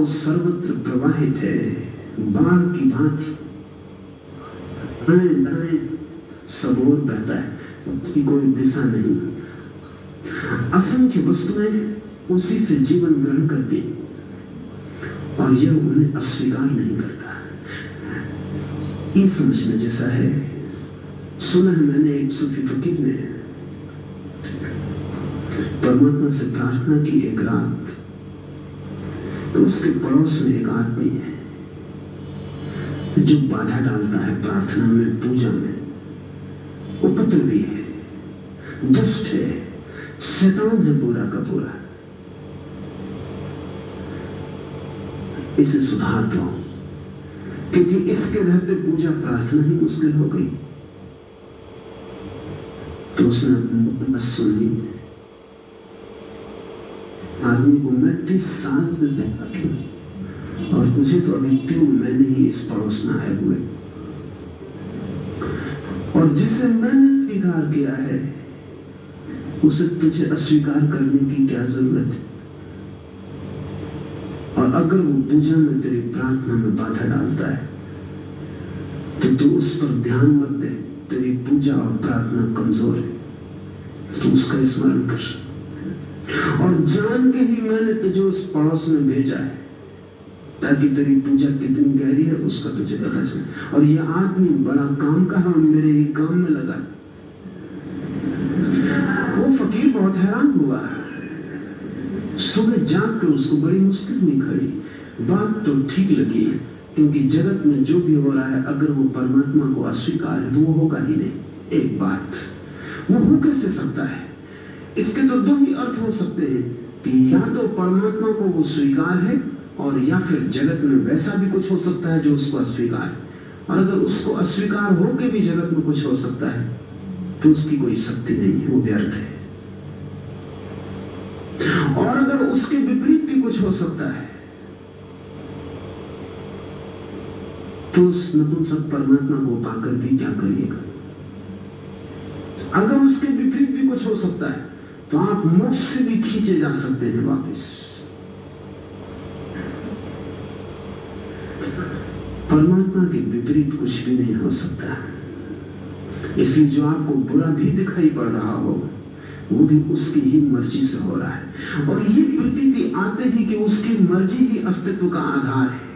सर्वत्र प्रवाहित है, बाढ़ की भांति दाएं दाएं सब ओर बहता है, उसकी कोई दिशा नहीं। असंख्य वस्तुएं उसी से जीवन ग्रहण करती और यह उन्हें अस्वीकार नहीं करता। ये समझने जैसा है। सुना है मैंने, एक सूफी फकीर ने परमात्मा से प्रार्थना की एक रात, तो उसके पड़ोस में एक आदमी है जो बाधा डालता है प्रार्थना में, पूजा में, उपद्रवी है, दुष्ट है, शैतान है पूरा का पूरा। इसे सुधार दो, क्योंकि इसके रहते पूजा प्रार्थना ही मुश्किल हो गई। तो उसने बस सुनी, आदमी को मैं 30 साल से देखा था और तुझे तो अभी क्यों मैंने ही इस पड़ोस में आए हुए, और जिसे मैंने स्वीकार किया है उसे तुझे अस्वीकार करने की क्या जरूरत है। और अगर वो पूजा में तेरी प्रार्थना में बाधा डालता है तो तू उस पर ध्यान मत दे। तेरी पूजा और प्रार्थना कमजोर है, तू उसका स्मरण कर। और जान के ही मैंने तुझे उस पड़ोस में भेजा है ताकि तेरी पूजा कितनी गहरी है उसका तुझे पता चले। और यह आदमी बड़ा काम का है, मेरे ही काम में लगा। वो फकीर बहुत हैरान हुआ। सुबह जाग कर उसको बड़ी मुश्किल में खड़ी। बात तो ठीक लगी, क्योंकि जगत में जो भी हो रहा है अगर वो परमात्मा को अस्वीकार है तो वो होगा ही नहीं। एक बात, वो हो कैसे सकता है? इसके तो दो ही अर्थ हो सकते हैं कि या तो परमात्मा को वो स्वीकार है, और या फिर जगत में वैसा भी कुछ हो सकता है जो उसको अस्वीकार है। और अगर उसको अस्वीकार होकर भी जगत में कुछ हो सकता है तो उसकी कोई शक्ति नहीं है, वो व्यर्थ है। और अगर उसके विपरीत भी कुछ हो सकता है तो उस नपुंसक परमात्मा को पाकर भी क्या करिएगा? अगर उसके विपरीत भी कुछ हो सकता है तो आप मोक्ष से भी खींचे जा सकते हैं वापस। परमात्मा के विपरीत कुछ भी नहीं हो सकता। इसलिए जो आपको बुरा भी दिखाई पड़ रहा हो वो भी उसकी ही मर्जी से हो रहा है। और ये प्रतीति आते ही कि उसकी मर्जी ही अस्तित्व का आधार है।